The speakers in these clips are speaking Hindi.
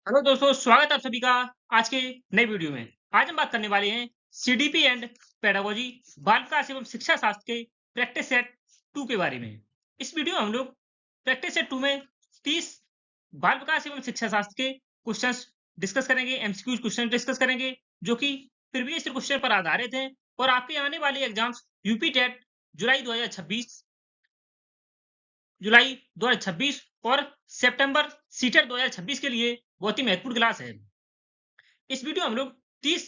हेलो दोस्तों, स्वागत है आप सभी का आज के नए वीडियो में। आज हम बात करने वाले हैं सीडीपी एंड पेडागोजी बाल विकास एवं शिक्षा शास्त्र के प्रैक्टिस सेट 2 के बारे में। इस वीडियो में हम लोग प्रैक्टिस सेट 2 में 30 बाल विकास एवं शिक्षा शास्त्र के क्वेश्चंस डिस्कस करेंगे, एमसीक्यू क्वेश्चन डिस्कस करेंगे, जो कि प्रीवियस क्वेश्चन पर आधारित हैं और आपके आने वाले एग्जाम्स यूपी टेट जुलाई 2026 जुलाई 2026 और सितंबर सीटेट 2026 के लिए बहुत ही महत्वपूर्ण क्लास है। इस वीडियो में हम लोग 30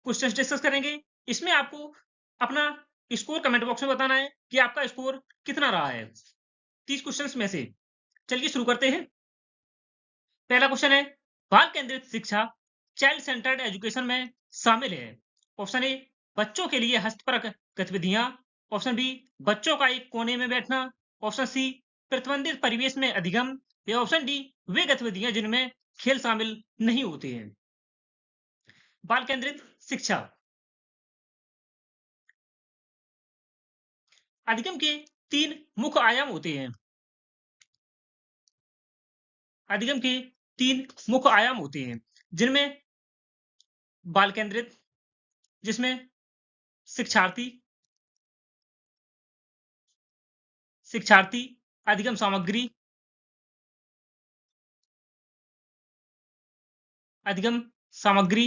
क्वेश्चंस डिस्कस करेंगे। इसमें आपको अपना स्कोर कमेंट बॉक्स में बताना है कि आपका स्कोर कितना रहा है 30 क्वेश्चंस में से। चलिए शुरू करते हैं। पहला क्वेश्चन है, बाल केंद्रित शिक्षा चाइल्ड सेंटर्ड एजुकेशन में शामिल है। ऑप्शन ए, बच्चों के लिए हस्तपरक गतिविधियां। ऑप्शन बी, बच्चों का एक कोने में बैठना। ऑप्शन सी, प्रतिबंधित परिवेश में अधिगम। या ऑप्शन डी, वे गतिविधियां जिनमें खेल शामिल नहीं होते हैं। बाल केंद्रित शिक्षा अधिगम के 3 मुख्य आयाम होते हैं। अधिगम के 3 मुख्य आयाम होते हैं, जिनमें बाल केंद्रित, जिसमें शिक्षार्थी शिक्षार्थी अधिगम सामग्री, अधिगम सामग्री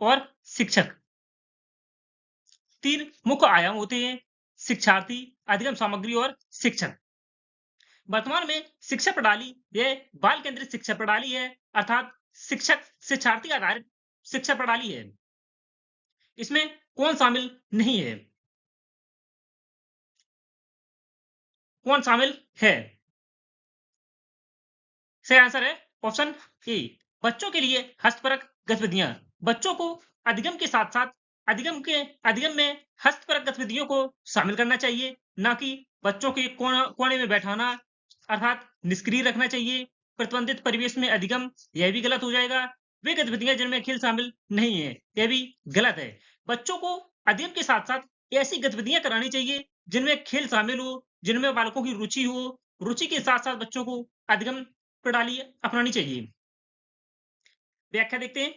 और शिक्षक। 3 मुख्य आयाम होते हैं, शिक्षार्थी, अधिगम सामग्री और शिक्षक। वर्तमान में शिक्षा प्रणाली यह बाल केंद्रित शिक्षा प्रणाली है, अर्थात शिक्षक शिक्षार्थी आधारित शिक्षा प्रणाली है। इसमें कौन शामिल नहीं है? कौन शामिल है? सही आंसर है ऑप्शन ए, बच्चों के लिए हस्तपरक गतिविधियां। बच्चों को अधिगम के साथ साथ अधिगम में हस्तपरक गतिविधियों को शामिल करना चाहिए, ना कि बच्चों के कोने में बैठाना, अर्थात निष्क्रिय रखना चाहिए। प्रतिबंधित परिवेश में अधिगम, यह भी गलत हो जाएगा। वे गतिविधियां जिनमें खेल शामिल नहीं है, यह भी गलत है। बच्चों को अधिगम के साथ साथ ऐसी गतिविधियां करानी चाहिए जिनमें खेल शामिल हो, जिनमें बालकों की रुचि हो। रुचि के साथ साथ बच्चों को अधिगम प्रणाली अपनानी चाहिए। व्याख्या देखते हैं।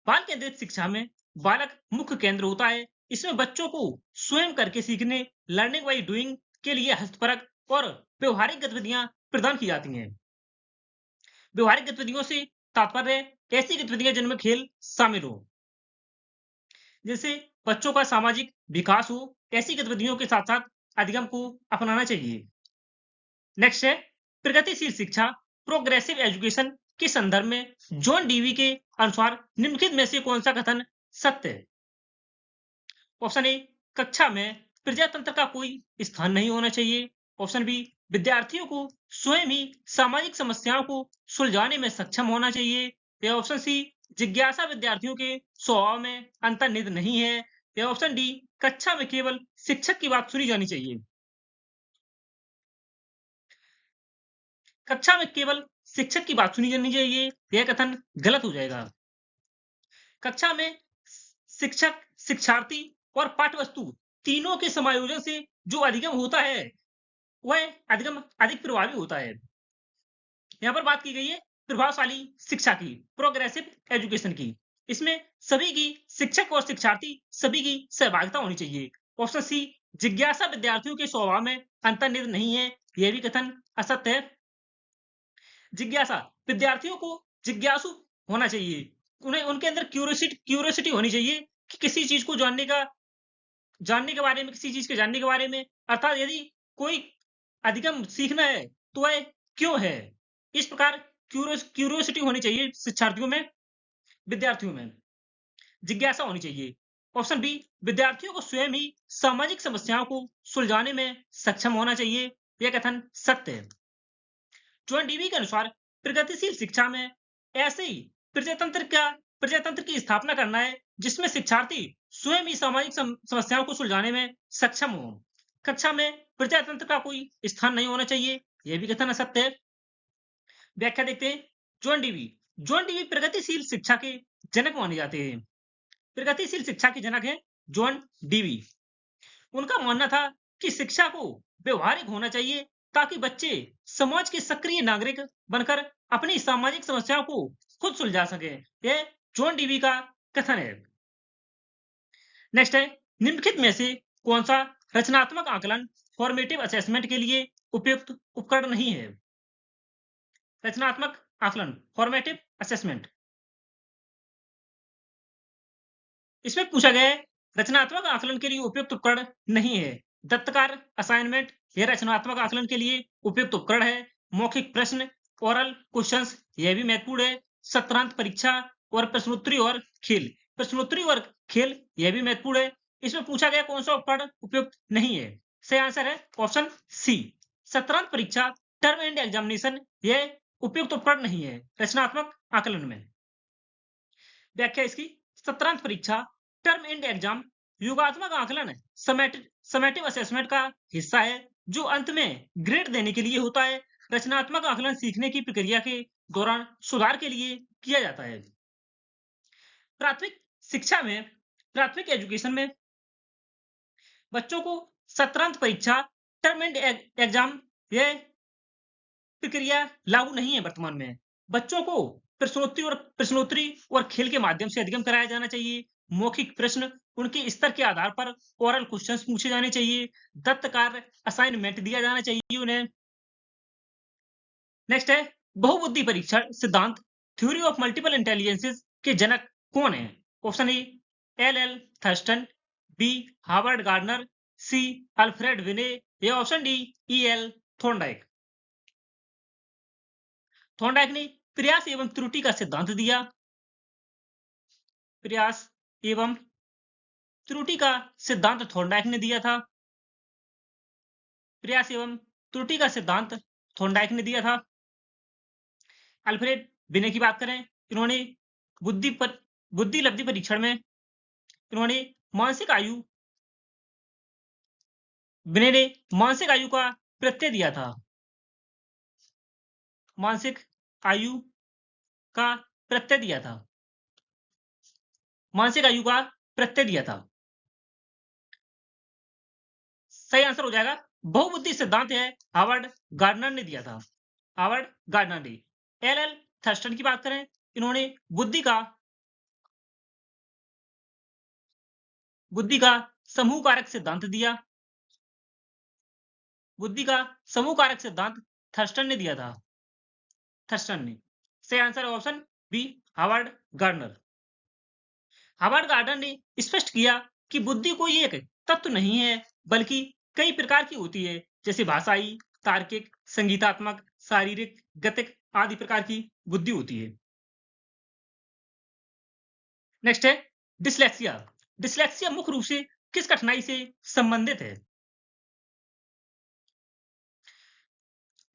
बाल केंद्रित शिक्षा में बालक मुख्य केंद्र होता है। इसमें बच्चों को स्वयं करके सीखने, लर्निंग बाय डूइंग के लिए हस्तपरक और व्यवहारिक गतिविधियां प्रदान की जाती हैं। व्यवहारिक गतिविधियों से तात्पर्य ऐसी गतिविधियां जिनमें खेल शामिल हो, जिससे बच्चों का सामाजिक विकास हो। ऐसी गतिविधियों के साथ साथ अधिगम को अपनाना चाहिए। नेक्स्ट है, प्रगतिशील शिक्षा प्रोग्रेसिव एजुकेशन के संदर्भ में जॉन डीवी के अनुसार निम्नलिखित में से कौन सा कथन सत्य है? ऑप्शन ए, कक्षा में प्रजातंत्र का कोई स्थान नहीं होना चाहिए। ऑप्शन बी, विद्यार्थियों को स्वयं ही सामाजिक समस्याओं को सुलझाने में सक्षम होना चाहिए। या ऑप्शन सी, जिज्ञासा विद्यार्थियों के स्वभाव में अंतर्निहित नहीं है। या ऑप्शन डी, कक्षा में केवल शिक्षक की बात सुनी जानी चाहिए। कक्षा में केवल शिक्षक की बात सुनी जानी चाहिए, यह कथन गलत हो जाएगा। कक्षा में शिक्षक, शिक्षार्थी और पाठ्यवस्तु तीनों के समायोजन से जो अधिगम होता है, वह अधिगम अधिक प्रभावी होता है। यहाँ पर बात की गई है प्रभावशाली शिक्षा की, प्रोग्रेसिव एजुकेशन की। इसमें सभी की, शिक्षक और शिक्षार्थी सभी की सहभागिता होनी चाहिए। ऑप्शन सी, जिज्ञासा विद्यार्थियों के स्वभाव में अंतर्निहित नहीं है, यह भी कथन असत्य है। जिज्ञासा, विद्यार्थियों को जिज्ञासु होना चाहिए। उन्हें उनके अंदर क्यूरियोसिटी होनी चाहिए कि किसी चीज को जानने के बारे में, किसी चीज के जानने के बारे में। अर्थात यदि कोई अधिगम सीखना है तो वह क्यों है, इस प्रकार क्यूरियोसिटी होनी चाहिए शिक्षार्थियों में, विद्यार्थियों में जिज्ञासा होनी चाहिए। ऑप्शन बी, विद्यार्थियों को स्वयं ही सामाजिक समस्याओं को सुलझाने में सक्षम होना चाहिए, यह कथन सत्य है। जॉन डीवी के अनुसार प्रगतिशील शिक्षा में ऐसे ही प्रजातंत्र की स्थापना करना है जिसमें शिक्षार्थी स्वयं ही सामाजिक समस्याओं को सुलझाने में सक्षम हो। कक्षा में प्रजातंत्र का कोई स्थान नहीं होना चाहिए, यह भी कथन असत्य है। व्याख्या देखते हैं। जॉन डीवी प्रगतिशील शिक्षा के जनक माने जाते हैं। प्रगतिशील शिक्षा के जनक हैं जॉन डीवी। उनका मानना था कि शिक्षा को व्यवहारिक होना चाहिए ताकि बच्चे समाज के सक्रिय नागरिक बनकर अपनी सामाजिक समस्याओं को खुद सुलझा सके। यह जॉन डीवी का कथन है। नेक्स्ट है, निम्नलिखित में से कौन सा रचनात्मक आकलन फॉर्मेटिव असेसमेंट के लिए उपयुक्त उपकरण नहीं है? रचनात्मक आकलन फॉर्मेटिव असेसमेंट, इसमें पूछा गया है रचनात्मक आकलन के लिए उपयुक्त उपकरण नहीं है। दत्तकार असाइनमेंट यह रचनात्मक आकलन के लिए उपयुक्त उपकरण है। मौखिक प्रश्न ओरल क्वेश्चंस यह भी महत्वपूर्ण है। सत्रांत परीक्षा और प्रश्नोत्तरी और खेल, प्रश्नोत्तरी और खेल यह भी महत्वपूर्ण है। इसमें पूछा गया कौन सा उपकरण उपयुक्त नहीं है? सही आंसर है ऑप्शन सी, सत्रांत परीक्षा टर्म एंड एग्जामिनेशन यह उपयुक्त उपकरण नहीं है रचनात्मक आकलन में। व्याख्या इसकी, सत्रांत परीक्षा टर्म एंड एग्जाम योगात्मक आकलन समेटिव असेसमेंट का हिस्सा है जो अंत में ग्रेड देने के लिए होता है। रचनात्मक आकलन सीखने की प्रक्रिया के दौरान सुधार के लिए किया जाता है। प्राथमिक शिक्षा में, प्राथमिक एजुकेशन में बच्चों को सत्रांत परीक्षा टर्म एंड एग्जाम यह प्रक्रिया लागू नहीं है वर्तमान में। बच्चों को प्रश्नोत्तरी और खेल के माध्यम से अधिगम कराया जाना चाहिए। मौखिक प्रश्न उनके स्तर के आधार पर ओरल क्वेश्चंस पूछे जाने चाहिए। दत्त कार्य असाइनमेंट दिया जाना चाहिए उन्हें। नेक्स्ट है, बहुबुद्धि परीक्षण सिद्धांत थ्योरी ऑफ मल्टीपल इंटेलिजेंसेस के जनक कौन है? Option A L Thurstone, B Howard Gardner, C Alfred विने या option D EL Thorndike. Thorndike ने प्रयास एवं त्रुटि का सिद्धांत दिया। प्रयास एवं त्रुटि का सिद्धांत थॉर्नडाइक ने दिया था। प्रयास एवं त्रुटि का सिद्धांत थॉर्नडाइक ने दिया था। अल्फ्रेड बिने की बात करें, इन्होंने बुद्धि लब्धि परीक्षण में इन्होंने मानसिक आयु, बिने ने मानसिक आयु का प्रत्यय दिया था। मानसिक आयु का प्रत्यय दिया था। मानसिक आयु का प्रत्यय दिया था। सही आंसर हो जाएगा बहुबुद्धि सिद्धांत है हार्वर्ड गार्डनर ने दिया था। हार्वर्ड गार्डनर ने। एल थर्स्टन की बात करें, इन्होंने बुद्धि का समूह कारक सिद्धांत दिया। बुद्धि का समूह कारक सिद्धांत थर्स्टन ने दिया था। थर्स्टन ने। सही आंसर है option B Howard Gardner. Howard Gardner ने स्पष्ट किया कि बुद्धि कोई एक तत्व नहीं है बल्कि कई प्रकार की होती है, जैसे भाषाई, तार्किक, संगीतात्मक, शारीरिक, गतिक आदि प्रकार की बुद्धि होती है। नेक्स्ट है डिसलेक्सिया। डिसलेक्सिया मुख्य रूप से किस कठिनाई से संबंधित है?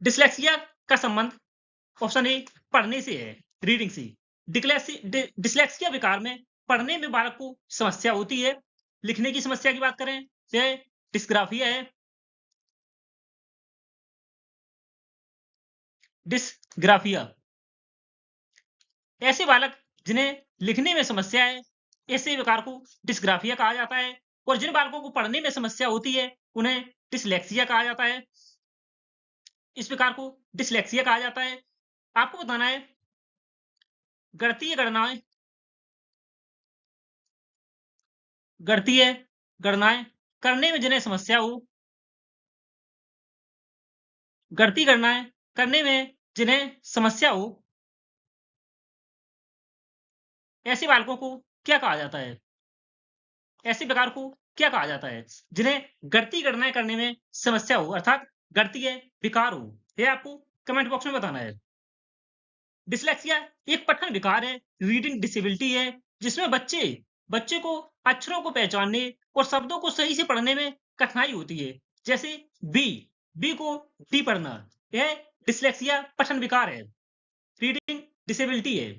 डिसलेक्सिया का संबंध ऑप्शन ए पढ़ने से है, रीडिंग से। डिसलेक्सिया विकार में पढ़ने में बालक को समस्या होती है। लिखने की समस्या की बात करें तो डिस्ग्राफिया है। डिस्ग्राफिया, ऐसे बालक जिन्हें लिखने में समस्या है, ऐसे विकार को डिस्ग्राफिया कहा जाता है। और जिन बालकों को पढ़ने में समस्या होती है उन्हें डिसलेक्सिया कहा जाता है। इस विकार को डिसलेक्सिया कहा जाता है। आपको बताना है गणितीय गणनाएं करने में जिन्हें समस्या हो, गणितीय गणनाएं करने में जिन्हें समस्या हो, ऐसे बालकों को क्या कहा जाता है? ऐसे प्रकार को क्या कहा जाता है? जिन्हें गणितीय गणनाएं करने में समस्या हो, अर्थात गणितीय विकार हो। यह आपको कमेंट बॉक्स में बताना है। डिसलेक्सिया एक पठन विकार है, रीडिंग डिसेबिलिटी है, जिसमें बच्चे को अक्षरों को पहचानने और शब्दों को सही से पढ़ने में कठिनाई होती है। जैसे बी को डी पढ़ना, यह डिसलेक्सिया पठन विकार है, रीडिंग डिसेबिलिटी है।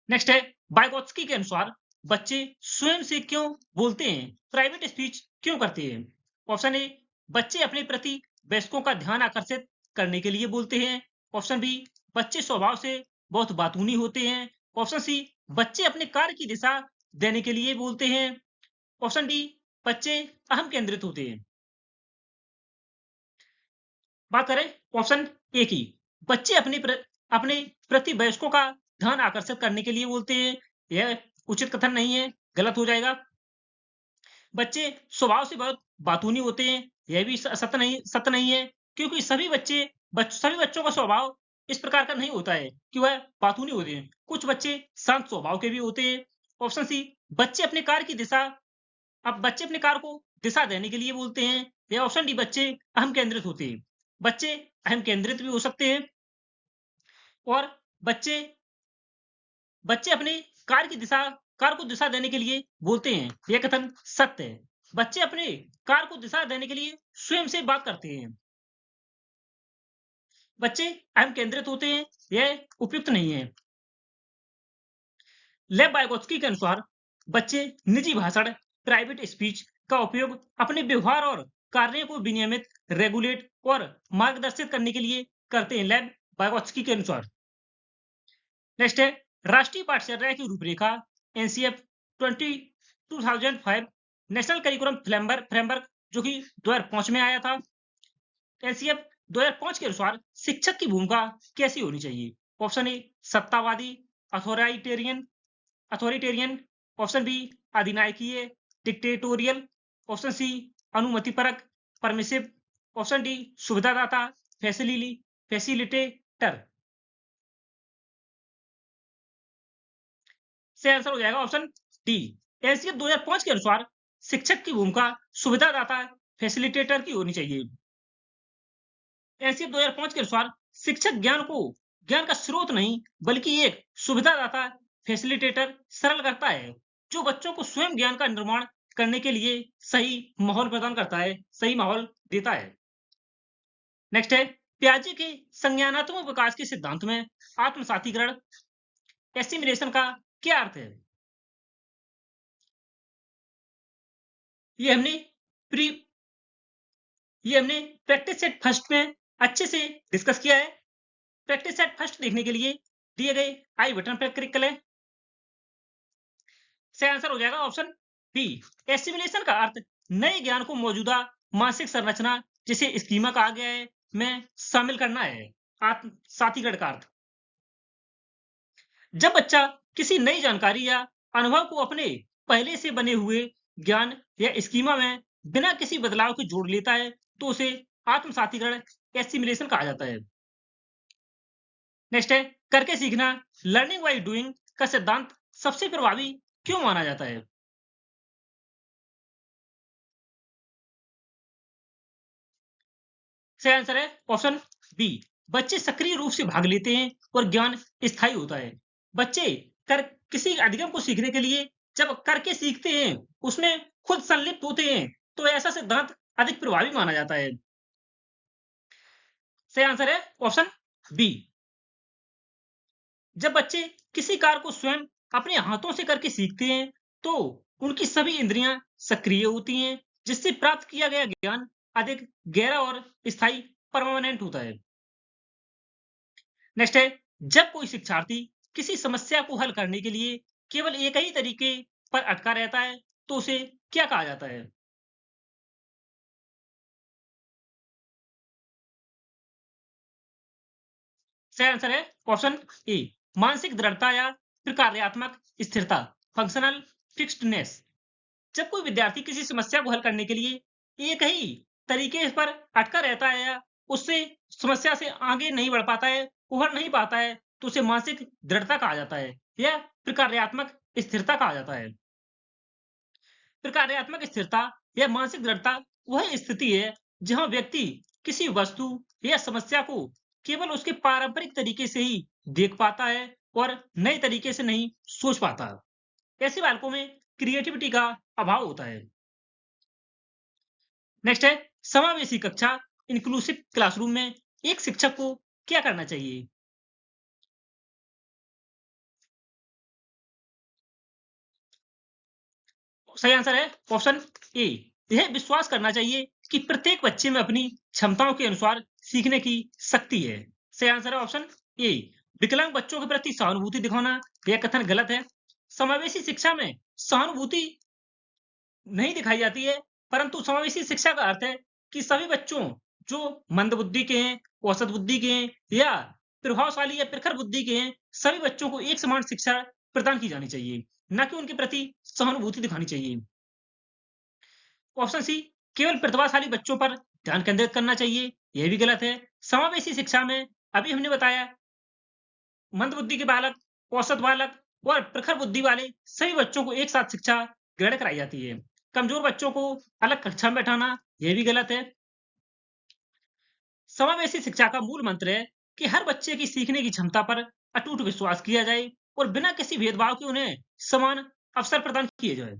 नेक्स्ट है वाइगोत्स्की के अनुसार बच्चे स्वयं से क्यों बोलते हैं, प्राइवेट स्पीच क्यों करते हैं? ऑप्शन ए बच्चे अपने प्रति वयस्कों का ध्यान आकर्षित करने के लिए बोलते हैं। ऑप्शन बी बच्चे स्वभाव से बहुत बातूनी होते हैं। ऑप्शन सी बच्चे अपने कार्य की दिशा देने के लिए बोलते हैं। ऑप्शन डी बच्चे अहम केंद्रित होते हैं। बात करें ऑप्शन ए की, बच्चे अपने प्रति वयस्कों का ध्यान आकर्षित करने के लिए बोलते हैं। यह उचित कथन नहीं है, गलत हो जाएगा। बच्चे स्वभाव से बहुत बातूनी होते हैं, यह भी सत्य नहीं है, क्योंकि सभी बच्चों का स्वभाव इस प्रकार का नहीं होता है कि वह बातूनी होते हैं। कुछ बच्चे शांत स्वभाव के भी होते हैं। ऑप्शन सी, बच्चे अपने कार्य की दिशा अब बच्चे अपने कार्य को दिशा देने के लिए बोलते हैं। या ऑप्शन डी, बच्चे अहम केंद्रित होते हैं। बच्चे अहम केंद्रित भी हो सकते हैं और बच्चे बच्चे अपने कार्य की दिशा कार्य को दिशा देने के लिए बोलते हैं। यह कथन सत्य है। बच्चे अपने कार्य को दिशा देने के लिए स्वयं से बात करते हैं। बच्चे अहम केंद्रित होते हैं, यह उपयुक्त नहीं है। लेव वाइगोत्स्की के अनुसार बच्चे निजी भाषण, प्राइवेट स्पीच का उपयोग अपने व्यवहार और कार्यों को विनियमित, रेगुलेट और मार्गदर्शित करने के लिए करते हैं। लेव वाइगोत्स्की के अनुसार। नेक्स्ट है राष्ट्रीय पाठ्यचर्या की रूपरेखा एनसीएफ 2005 नेशनल करिकुलम फ्रेमवर्क जो कि 2005 में आया था। एनसीएफ 2005 के अनुसार शिक्षक की भूमिका कैसी होनी चाहिए? ऑप्शन ए, सत्तावादी, अथॉरिटेरियन अथॉरिटेरियन ऑप्शन बी, अधिनायकीय, डिक्टेटोरियल, ऑप्शन सी, अनुमतिपरक, परमिसिव, ऑप्शन डी, सुविधादाता, फैसिलिटेटर। से आंसर हो जाएगा ऑप्शन डी। एनसीएफ 2005 के अनुसार शिक्षक की भूमिका सुविधादाता, फैसिलिटेटर की होनी चाहिए। एनसीएफ 2005 के अनुसार शिक्षक ज्ञान का स्रोत नहीं बल्कि एक सुविधादाता, फैसिलिटेटर, सरल करता है जो बच्चों को स्वयं ज्ञान का निर्माण करने के लिए सही माहौल प्रदान करता है, सही माहौल देता है। नेक्स्ट है पियाजे के संज्ञानात्मक विकास के सिद्धांत में आत्मसातीकरण, एसिमिलेशन का क्या अर्थ है? ये हमने प्री ये हमने प्रैक्टिस सेट फर्स्ट में अच्छे से डिस्कस किया है। प्रैक्टिस सेट फर्स्ट देखने के लिए दिए गए आई बटन पर क्लिक करें। से आंसर हो जाएगा ऑप्शन बी। एसिमिलेशन का अर्थ नए ज्ञान को मौजूदा मानसिक संरचना जिसे स्कीमा कहा गया है में शामिल करना है। आत्मसातीकरण का अर्थ जब बच्चा किसी नई जानकारी या अनुभव को अपने पहले से बने हुए ज्ञान या स्कीमा में बिना किसी बदलाव के जोड़ लेता है तो उसे आत्मसातीकरण, एसिमिलेशन कहा जाता है। नेक्स्ट है करके सीखना, लर्निंग बाय डूइंग का सिद्धांत सबसे प्रभावी क्यों माना जाता है? सही आंसर है ऑप्शन बी। बच्चे सक्रिय रूप से भाग लेते हैं और ज्ञान स्थायी होता है। बच्चे कर किसी अधिगम को सीखने के लिए जब करके सीखते हैं, उसमें खुद संलिप्त होते हैं, तो ऐसा सिद्धांत अधिक प्रभावी माना जाता है। सही आंसर है ऑप्शन बी। जब बच्चे किसी कार्य को स्वयं अपने हाथों से करके सीखते हैं, तो उनकी सभी इंद्रियां सक्रिय होती हैं, जिससे प्राप्त किया गया ज्ञान अधिक गहरा और स्थायी, परमानेंट होता है। नेक्स्ट है जब कोई शिक्षार्थी किसी समस्या को हल करने के लिए केवल एक ही तरीके पर अटका रहता है, तो उसे क्या कहा जाता है? सही आंसर है ऑप्शन ए, मानसिक दृढ़ता या प्रकार्यात्मक स्थिरता, फंक्शनल फिक्स्डनेस। जब कोई विद्यार्थी किसी समस्या को हल करने के लिए एक ही तरीके पर अटका रहता है या उससे समस्या से आगे नहीं बढ़ पाता है, उभर नहीं पाता है, तो उसे मानसिक दृढ़ता कहा जाता है या प्रकार्यात्मक स्थिरता कहा जाता है। प्रकार्यात्मक स्थिरता या मानसिक दृढ़ता वह स्थिति है जहां व्यक्ति किसी वस्तु या समस्या को केवल उसके पारंपरिक तरीके से ही देख पाता है और नए तरीके से नहीं सोच पाता। ऐसे बालकों में क्रिएटिविटी का अभाव होता है। नेक्स्ट है समावेशी कक्षा, इंक्लूसिव क्लासरूम में एक शिक्षक को क्या करना चाहिए? सही आंसर है ऑप्शन ए। यह विश्वास करना चाहिए कि प्रत्येक बच्चे में अपनी क्षमताओं के अनुसार सीखने की शक्ति है। सही आंसर है ऑप्शन ए। विकलांग बच्चों के प्रति सहानुभूति दिखाना, यह कथन गलत है। समावेशी शिक्षा में सहानुभूति नहीं दिखाई जाती है, परंतु समावेशी शिक्षा का अर्थ है कि सभी बच्चों जो मंद बुद्धि के हैं, औसत बुद्धि के हैं या प्रभावशाली या प्रखर बुद्धि के हैं, सभी बच्चों को एक समान शिक्षा प्रदान की जानी चाहिए, न कि उनके प्रति सहानुभूति दिखानी चाहिए। ऑप्शन सी, केवल प्रतिभाशाली बच्चों पर ध्यान केंद्रित करना चाहिए, यह भी गलत है। समावेशी शिक्षा में अभी हमने बताया मंद बुद्धि के बालक, औसत बालक और प्रखर बुद्धि वाले सभी बच्चों को एक साथ शिक्षा ग्रहण कराई जाती है। कमजोर बच्चों को अलग कक्षा में बैठाना यह भी गलत है। समावेशी शिक्षा का मूल मंत्र है कि हर बच्चे की सीखने की क्षमता पर अटूट विश्वास किया जाए और बिना किसी भेदभाव के उन्हें समान अवसर प्रदान किए जाए।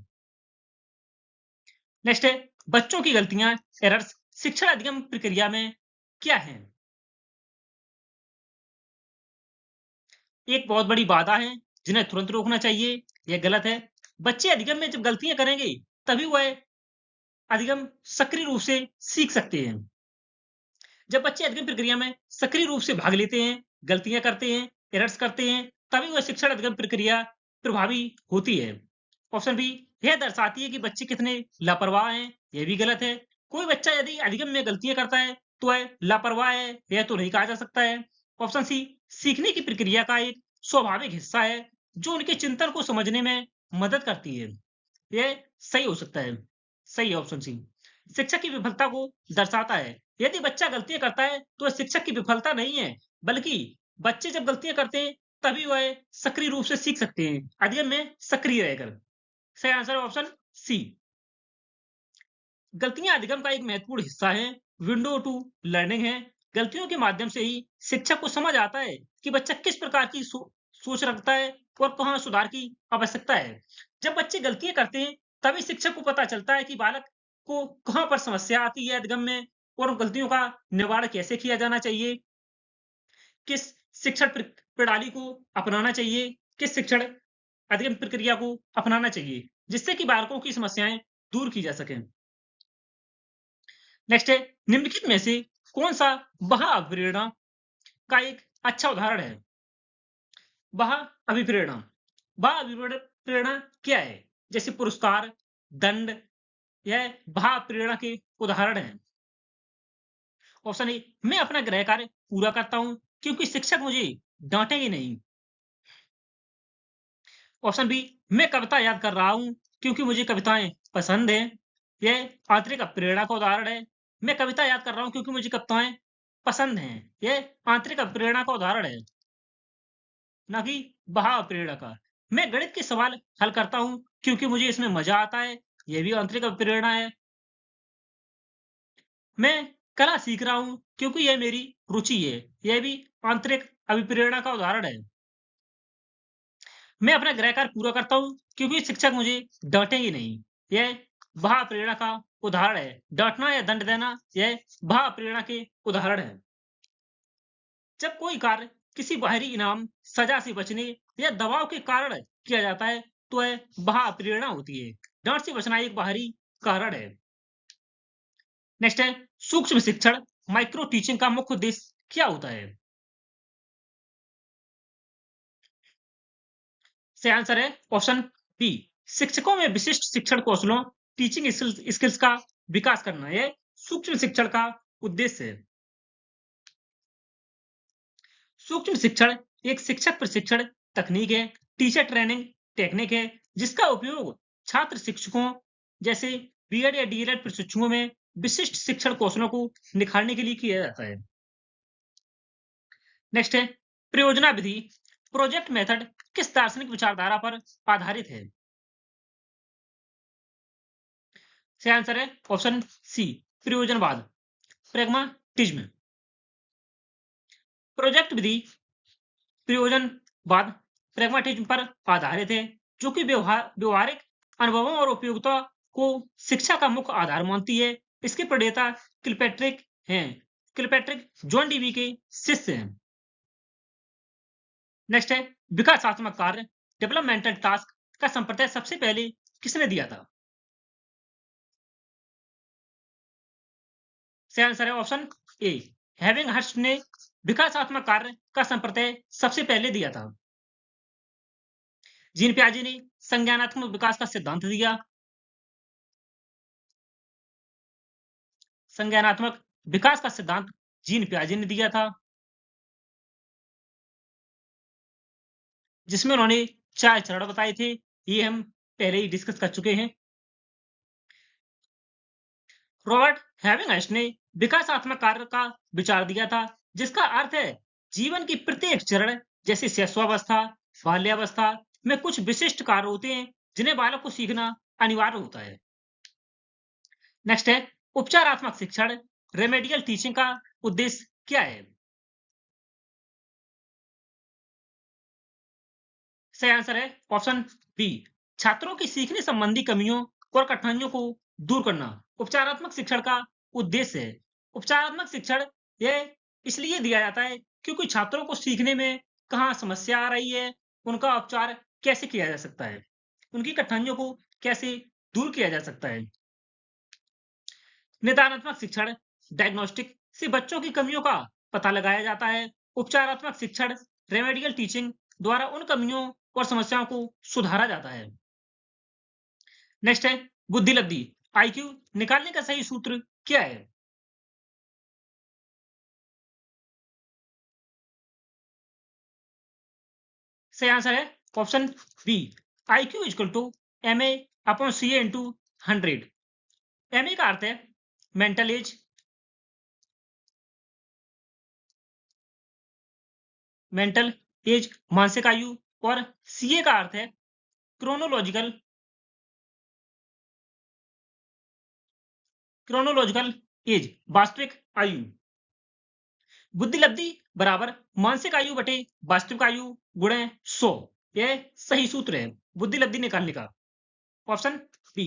नेक्स्ट है, बच्चों की गलतियां, एरर्स शिक्षण अधिगम प्रक्रिया में क्या है? एक बहुत बड़ी बाधा है जिन्हें तुरंत रोकना चाहिए, यह गलत है। बच्चे अधिगम में जब गलतियां करेंगे तभी वह अधिगम सक्रिय रूप से सीख सकते हैं। जब बच्चे अधिगम प्रक्रिया में सक्रिय रूप से भाग लेते हैं, गलतियां करते हैं, एरर्स करते हैं, तभी वह शिक्षण अधिगम प्रक्रिया प्रभावी होती है। ऑप्शन बी, यह दर्शाती है कि बच्चे कितने लापरवाह हैं, यह भी गलत है। कोई बच्चा यदि अधिगम में गलतियां करता है तो वह लापरवाह है, यह तो नहीं कहा जा सकता है। ऑप्शन सी, सीखने की प्रक्रिया का एक स्वाभाविक हिस्सा है जो उनके चिंतन को समझने में मदद करती है, यह सही हो सकता है। सही है ऑप्शन सी। शिक्षक की विफलता को दर्शाता है। यदि बच्चा गलतियां करता है तो वह शिक्षक की विफलता नहीं है, बल्कि बच्चे जब गलतियां करते हैं तभी वह सक्रिय रूप से सीख सकते हैं, अधिगम में सक्रिय रहकर। सही आंसर है ऑप्शन सी। गलतियां अधिगम का एक महत्वपूर्ण हिस्सा है, विंडो टू लर्निंग है। गलतियों के माध्यम से ही शिक्षक को समझ आता है कि बच्चा किस प्रकार की सोच रखता है और कहाँ सुधार की आवश्यकता है। जब बच्चे गलतियां करते हैं तभी शिक्षक को पता चलता है कि बालक को कहाँ पर समस्या आती है अधिगम में और उन गलतियों का निवारण कैसे किया जाना चाहिए, किस शिक्षण प्रणाली को अपनाना चाहिए, किस शिक्षण अधिगम प्रक्रिया को अपनाना चाहिए, जिससे कि बालकों की समस्याएं दूर की जा सकें। नेक्स्ट है, निम्नलिखित में से कौन सा वह अभिप्रेरणा का एक अच्छा उदाहरण है? वह अभिप्रेरणा, वह अभिप्रेरणा क्या है? जैसे पुरस्कार, दंड, यह वह प्रेरणा के उदाहरण हैं। ऑप्शन ए, मैं अपना गृह कार्य पूरा करता हूं क्योंकि शिक्षक मुझे डांटेंगे नहीं। ऑप्शन बी, मैं कविता याद कर रहा हूं क्योंकि मुझे कविताएं पसंद हैं, यह आंतरिक प्रेरणा का उदाहरण है। मैं कविता याद कर रहा हूं क्योंकि मुझे कविताएं पसंद हैं, यह आंतरिक प्रेरणा का उदाहरण है, ना कि बाह्य प्रेरणा का। मैं गणित के सवाल हल करता हूं क्योंकि मुझे इसमें मजा आता है, यह भी आंतरिक प्रेरणा है। मैं कला सीख रहा हूं क्योंकि यह मेरी रुचि है, यह भी आंतरिक अभिप्रेरणा का उदाहरण है। मैं अपना गृह कार्य पूरा करता हूँ क्योंकि शिक्षक मुझे डांटेंगे नहीं, यह बाह्य प्रेरणा का उदाहरण है। डांटना या दंड देना यह बाह्य प्रेरणा के उदाहरण है। जब कोई कार्य किसी बाहरी इनाम, सजा से बचने या दबाव के कारण किया जाता है तो यह बाह्य प्रेरणा होती है। डांट से बचना एक बाहरी कारण है। नेक्स्ट है, सूक्ष्म शिक्षण, माइक्रो टीचिंग का मुख्य उद्देश्य क्या होता है? से आंसर है ऑप्शन बी, शिक्षकों में विशिष्ट शिक्षण कौशलों, टीचिंग स्किल्स का विकास करना, यह सूक्ष्म शिक्षण का उद्देश्य है। सूक्ष्म शिक्षण एक शिक्षक प्रशिक्षण तकनीक है, टीचर ट्रेनिंग टेक्निक है, जिसका उपयोग छात्र शिक्षकों जैसे बीएड या डीएलएड प्रशिक्षुओं में विशिष्ट शिक्षण कौशलों को निखारने के लिए किया जाता है। नेक्स्ट है, प्रयोजना विधि, प्रोजेक्ट मेथड किस दार्शनिक विचारधारा पर आधारित है? सही आंसर है ऑप्शन सी, प्रयोजनवाद, प्रैग्माटिज्म। प्रोजेक्ट विधि प्रयोजनवाद, प्रैग्माटिज्म पर आधारित है, जो कि व्यवहारिक अनुभवों और उपयोगिता को शिक्षा का मुख्य आधार मानती है। इसके प्रणेता किलपैट्रिक हैं। किलपैट्रिक जॉन डीवी के शिष्य हैं। नेक्स्ट है, विकासात्मक कार्य, डेवलपमेंटल टास्क का संप्रदाय सबसे पहले किसने दिया था? सही आंसर है ऑप्शन ए, हैविंग हर्स्ट ने विकासात्मक कार्य का संप्रदाय सबसे पहले दिया था। जीन पियाजे ने संज्ञानात्मक विकास का सिद्धांत दिया। संज्ञानात्मक विकास का सिद्धांत जीन पियाजे ने दिया था। जिसमें उन्होंने 4 चरण बताए थे। ये हम पहले ही डिस्कस कर चुके हैं। रॉबर्ट हैविंगहर्स्ट ने विकासात्मक कार्य का विचार दिया था, जिसका अर्थ है जीवन की प्रत्येक चरण, जैसे शिशुअवस्था, बाल्यावस्था में कुछ विशिष्ट कार्य होते हैं जिन्हें बालक को सीखना अनिवार्य होता है। नेक्स्ट है उपचारात्मक शिक्षण, रेमेडियल टीचिंग का उद्देश्य क्या है? सही आंसर है ऑप्शन बी, छात्रों की सीखने संबंधी कमियों और कठिनाइयों को दूर करना उपचारात्मक शिक्षण का उद्देश्य है। उपचारात्मक शिक्षण यह इसलिए दिया जाता है क्योंकि छात्रों को सीखने में कहाँ समस्या आ रही है, उनका उपचार कैसे किया जा सकता है, उनकी कठिनाइयों को कैसे दूर किया जा सकता है। निदानात्मक शिक्षण, डायग्नोस्टिक से बच्चों की कमियों का पता लगाया जाता है। उपचारात्मक शिक्षण, रेमेडियल टीचिंग द्वारा उन कमियों और समस्याओं को सुधारा जाता है। नेक्स्ट है बुद्धिलब्धि, आईक्यू निकालने का सही सूत्र क्या है? सही आंसर है option B, IQ equal to M A upon C A into 100। M A का अर्थ है मेंटल एज, मेंटल एज मानसिक आयु, और सी ए का अर्थ है क्रोनोलॉजिकल, क्रोनोलॉजिकल एज वास्तविक आयु। बुद्धिलब्धि बराबर मानसिक आयु बटे वास्तविक आयु गुणे 100, यह सही सूत्र है बुद्धिलब्धि निकालने का, ऑप्शन बी।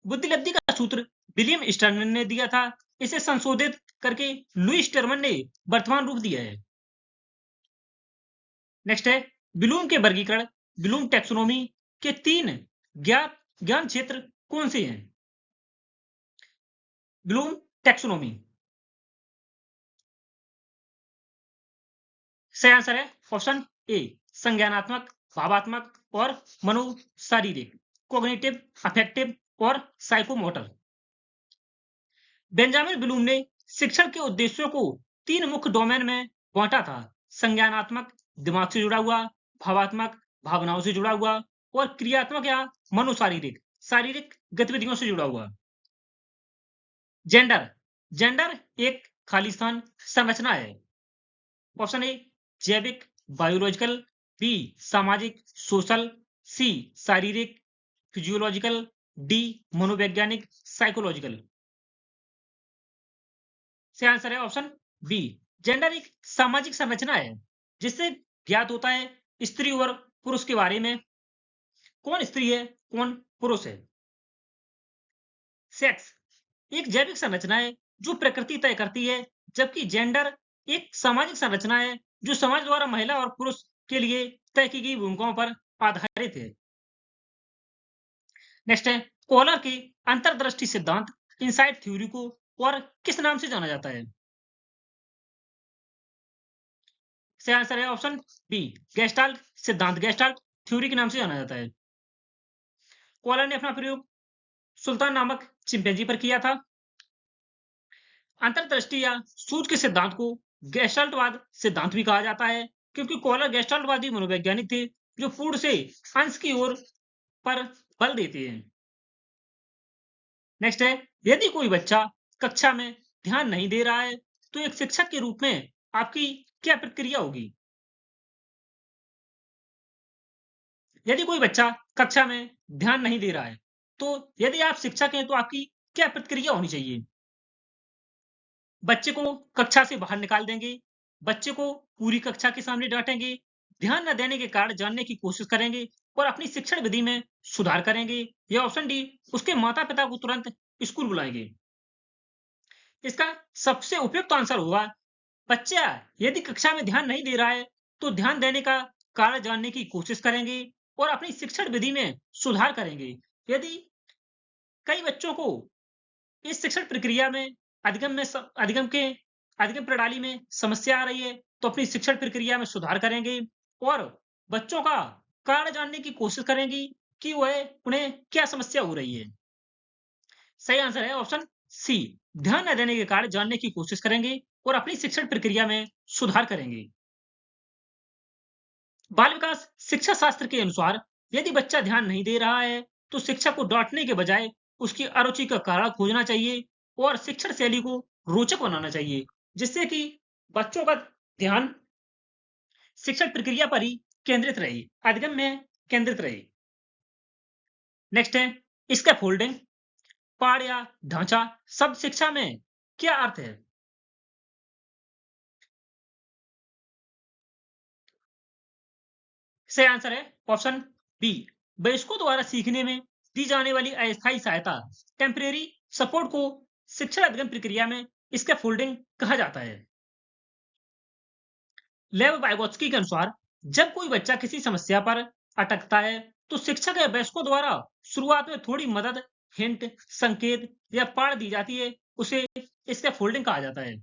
बुद्धिलब्धि का सूत्र विलियम स्टर्नर ने दिया था, इसे संशोधित करके लुईस टर्मन ने वर्तमान रूप दिया है। नेक्स्ट है ब्लूम के वर्गीकरण, ब्लूम टैक्सोनॉमी के 3 ज्ञात ज्ञान क्षेत्र कौन से हैं? ब्लूम टैक्सोनॉमी, सही आंसर है ऑप्शन ए, संज्ञानात्मक, भावात्मक और मनोशारीरिक, कोग्निटिव, अफेक्टिव और साइकोमोटर। बेंजामिन ब्लूम ने शिक्षण के उद्देश्यों को 3 मुख्य डोमेन में बांटा था, संज्ञानात्मक, दिमाग से जुड़ा हुआ, भावात्मक, भावनाओं से जुड़ा हुआ, और क्रियात्मक या मनोशारीरिक, शारीरिक गतिविधियों से जुड़ा हुआ। जेंडर, जेंडर एक खालिस्तान संरचना है। ऑप्शन ए जैविक बायोलॉजिकल, बी सामाजिक सोशल, सी शारीरिक फिजियोलॉजिकल, डी मनोवैज्ञानिक साइकोलॉजिकल। सही आंसर है ऑप्शन बी, जेंडर एक सामाजिक संरचना है जिससे ज्ञात होता है स्त्री और पुरुष के बारे में, कौन स्त्री है कौन पुरुष है। सेक्स एक जैविक संरचना है जो प्रकृति तय करती है, जबकि जेंडर एक सामाजिक संरचना है जो समाज द्वारा महिला और पुरुष के लिए तय की गई भूमिकाओं पर आधारित है। नेक्स्ट है कोहलर के अंतर्दृष्टि सिद्धांत, इनसाइट थ्योरी को और किस नाम से जाना जाता है? सही आंसर है ऑप्शन बी, गेस्टाल्ट सिद्धांत, गेस्टाल्ट थ्योरी के नाम से जाना जाता है। कोहलर ने अपना प्रयोग सुल्तान नामक चिंपैंजी पर किया था। अंतर्दृष्टि या सूझ के सिद्धांत को गेस्टाल्टवाद सिद्धांत भी कहा जाता है, क्योंकि कोहलर गेस्टाल्टवादी मनोवैज्ञानिक थे जो पूर्ण से अंश की ओर पर बल देते हैं। नेक्स्ट है यदि कोई बच्चा कक्षा में ध्यान नहीं दे रहा है तो एक शिक्षक के रूप में आपकी क्या प्रतिक्रिया होगी? यदि कोई बच्चा कक्षा में ध्यान नहीं दे रहा है तो यदि आप शिक्षक हैं तो आपकी क्या प्रतिक्रिया होनी चाहिए? बच्चे को कक्षा से बाहर निकाल देंगे, बच्चे को पूरी कक्षा के सामने डांटेंगे, ध्यान न देने के कारण जानने की कोशिश करेंगे और अपनी शिक्षण विधि में सुधार करेंगे, या ऑप्शन डी उसके माता पिता को तुरंत स्कूल बुलाएंगे। इसका सबसे उपयुक्त आंसर होगा बच्चा यदि कक्षा में ध्यान नहीं दे रहा है तो ध्यान देने का कारण जानने की कोशिश करेंगे और अपनी शिक्षण विधि में सुधार करेंगे। यदि कई बच्चों को इस शिक्षण प्रक्रिया में अधिगम प्रणाली में समस्या आ रही है तो अपनी शिक्षण प्रक्रिया में सुधार करेंगे और बच्चों का कारण जानने की कोशिश करेंगे कि वह उन्हें क्या समस्या हो रही है। सही आंसर है ऑप्शन सी, ध्यान न देने के कारण जानने की कोशिश करेंगे और अपनी शिक्षण प्रक्रिया में सुधार करेंगे। बाल विकास शिक्षा शास्त्र के अनुसार यदि बच्चा ध्यान नहीं दे रहा है तो शिक्षक को डांटने के बजाय उसकी अरुचि का कारण खोजना चाहिए और शिक्षण शैली को रोचक बनाना चाहिए, जिससे कि बच्चों का ध्यान शिक्षण प्रक्रिया पर ही केंद्रित रहे, अधिगम में केंद्रित रहे। नेक्स्ट है स्कैफोल्डिंग। पाठ या ढांचा शब्द शिक्षा में क्या अर्थ है? सही आंसर है ऑप्शन बी। वयस्कों द्वारा सीखने में दी जाने वाली अस्थायी सहायता, टेम्परेरी सपोर्ट को शिक्षण अधिगम प्रक्रिया में स्कैफोल्डिंग कहा जाता है। लेव वाइगोत्स्की के अनुसार जब कोई बच्चा किसी समस्या पर अटकता है तो शिक्षक या वयस्कों द्वारा शुरुआत में थोड़ी मदद, हिंट, संकेत या पाठ दी जाती है, उसे स्कैफोल्डिंग कहा जाता है।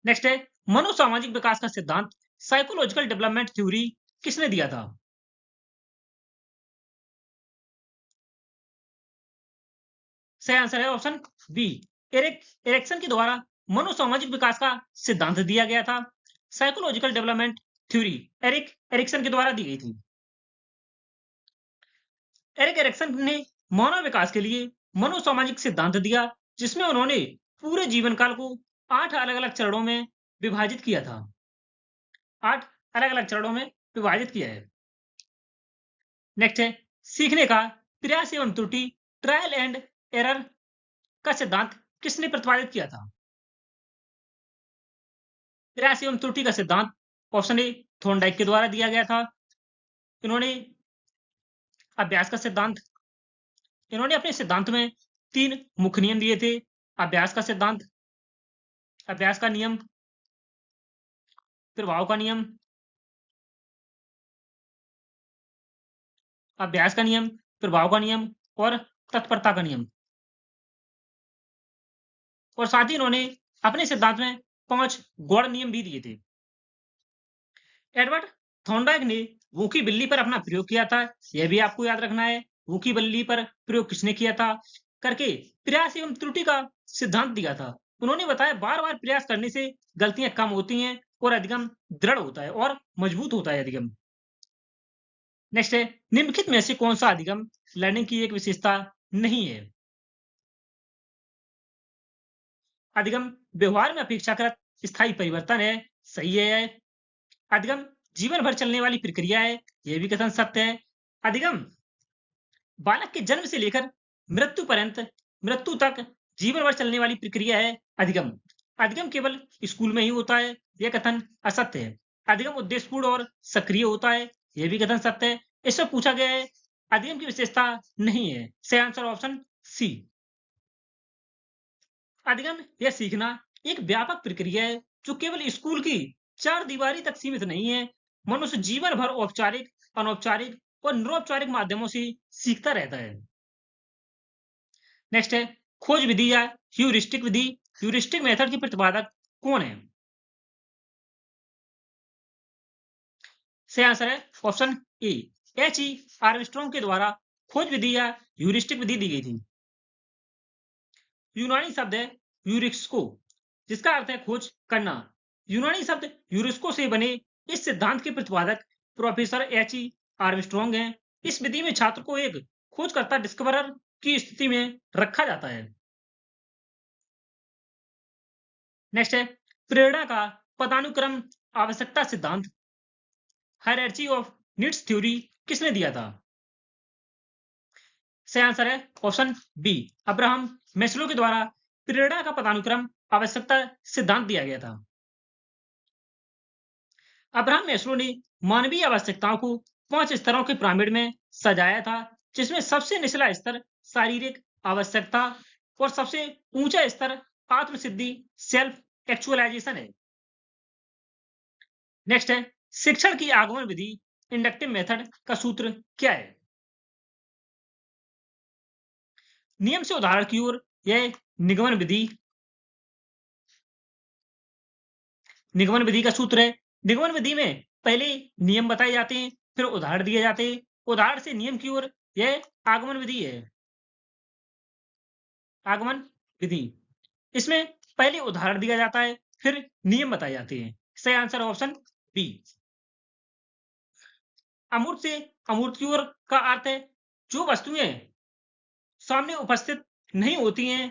नेक्स्ट है मनोसामाजिक विकास का सिद्धांत, साइकोलॉजिकल डेवलपमेंट थ्योरी किसने दिया था? सही आंसर है ऑप्शन बी। एरिक एरिक्सन के द्वारा मनोसामाजिक विकास का सिद्धांत दिया गया था। Psychological development theory Erik Erikson के द्वारा दी गई थी। एरिक एरिक्सन ने मानव विकास के लिए मनोसामाजिक सिद्धांत दिया, जिसमें उन्होंने पूरे जीवन काल को 8 अलग-अलग चरणों में विभाजित किया था। 8 अलग-अलग चरणों में विभाजित किया है। नेक्स्ट है सीखने का प्रयास एवं त्रुटि, ट्रायल एंड एरर का सिद्धांत किसने प्रतिपादित किया था? प्रयास एवं त्रुटि का सिद्धांत ऑप्शन ए थॉर्नडाइक के द्वारा दिया गया था। इन्होंने अभ्यास का सिद्धांत इन्होंने अपने सिद्धांत में 3 मुख्य नियम दिए थे। अभ्यास का सिद्धांत, अभ्यास का नियम, प्रभाव का नियम, अभ्यास का नियम, प्रभाव का नियम और तत्परता का नियम। और साथ ही इन्होंने अपने सिद्धांत में 5 गौड़ नियम भी दिए थे। एडवर्ड थॉर्नडाइक ने भूखी बिल्ली पर अपना प्रयोग किया था, यह भी आपको याद रखना है। भूखी बिल्ली पर प्रयोग किसने किया था? करके प्रयास एवं त्रुटि का सिद्धांत दिया था। उन्होंने बताया बार-बार प्रयास करने से गलतियां कम होती हैं और अधिगम दृढ़ होता है और मजबूत होता है अधिगम। नेक्स्ट है निम्नलिखित में से कौन सा अधिगम लर्निंग की एक विशेषता नहीं है? अधिगम व्यवहार में अपेक्षाकृत स्थायी परिवर्तन है, सही है। अधिगम जीवन भर चलने वाली प्रक्रिया है, यह भी कथन सत्य है। अधिगम बालक के जन्म से लेकर मृत्यु तक जीवन भर चलने वाली प्रक्रिया है अधिगम। अधिगम केवल स्कूल में ही होता है, यह कथन असत्य है। अधिगम उद्देश्यपूर्ण और सक्रिय होता है, यह भी कथन सत्य है। इससे पूछा गया है अधिगम की विशेषता नहीं है, सही आंसर ऑप्शन सी। अधिगम या सीखना एक व्यापक प्रक्रिया है जो केवल स्कूल की चार दीवारी तक सीमित नहीं है। मनुष्य जीवन भर औपचारिक, अनौपचारिक और निरौपचारिक माध्यमों से सीखता रहता है। नेक्स्ट है खोज विधि या ह्यूरिस्टिक विधि, ह्यूरिस्टिक मेथड के प्रतिपादक कौन है? सही आंसर है ऑप्शन ए। एच ई आर्मस्ट्रॉन्ग के द्वारा खोज विधि या ह्यूरिस्टिक विधि दी गई थी। यूनानी शब्द है यूरिस्को, जिसका अर्थ है खोज करना। यूनानी शब्द यूरिस्को से बने इस सिद्धांत के प्रतिपादक प्रोफेसर एच ई आर्मस्ट्रॉन्ग हैं। इस विधि में छात्र को एक खोजकर्ता डिस्कवरर की स्थिति में रखा जाता है। नेक्स्ट है प्रेरणा का पदानुक्रम आवश्यकता सिद्धांत, हायरार्ची ऑफ नीड्स थ्योरी किसने दिया था? सही आंसर है ऑप्शन बी। अब्राहम मैस्लो के द्वारा प्रेरणा का पदानुक्रम आवश्यकता सिद्धांत दिया गया था। अब्राहम मैस्लो ने मानवीय आवश्यकताओं को 5 स्तरों के पिरामिड में सजाया था, जिसमें सबसे निचला स्तर शारीरिक आवश्यकता और सबसे ऊंचा स्तर आत्मसिद्धि, सेल्फ एक्चुअलाइजेशन है। नेक्स्ट है शिक्षण की आगमन विधि, इंडक्टिव मेथड का सूत्र क्या है? नियम से उदाहरण की ओर यह निगमन विधि, निगमन विधि का सूत्र है। निगमन विधि में पहले नियम बताए जाते हैं, फिर उदाहरण दिए जाते हैं। उदाहरण से नियम की ओर यह आगमन विधि है। आगमन विधि इसमें पहले उदाहरण दिया जाता है, फिर नियम बताए जाते हैं। सही आंसर ऑप्शन बी। अमूर्त से अमूर्त की ओर का अर्थ है जो वस्तुएं सामने उपस्थित नहीं होती हैं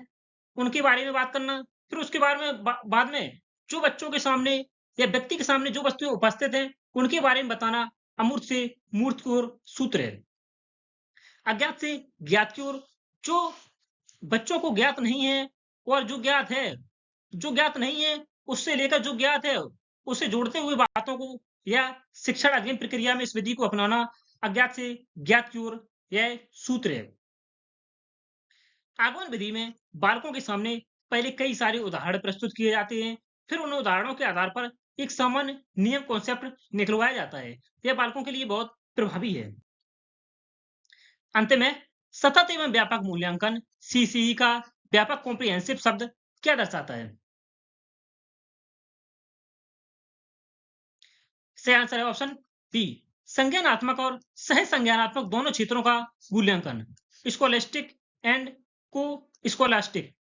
उनके बारे में बात करना। फिर उसके बारे में बाद में जो बच्चों के सामने या व्यक्ति के सामने जो वस्तुएं उपस्थित हैं उनके बारे में बताना अमूर्त से मूर्त की ओर सूत्र है। अज्ञात से ज्ञात की ओर जो बच्चों को ज्ञात नहीं है और जो ज्ञात नहीं है उससे लेकर जो ज्ञात है उसे जोड़ते हुए बातों को या शिक्षण अध्ययन प्रक्रिया में इस विधि को अपनाना अज्ञात से ज्ञात की ओर यह सूत्र है। आगमन विधि में बालकों के सामने पहले कई सारे उदाहरण प्रस्तुत किए जाते हैं। फिर उन उदाहरणों के आधार पर एक सामान्य नियम कॉन्सेप्ट निकलवाया जाता है। यह बालकों के लिए बहुत प्रभावी है। अंत में सतत एवं व्यापक मूल्यांकन सीसीई का व्यापक कॉम्प्रिहेंसिव शब्द क्या दर्शाता है? सही आंसर है ऑप्शन बी, संज्ञानात्मक और सह संज्ञानात्मक दोनों क्षेत्रों का मूल्यांकन, स्कोलास्टिक एंड को स्कोलास्टिक।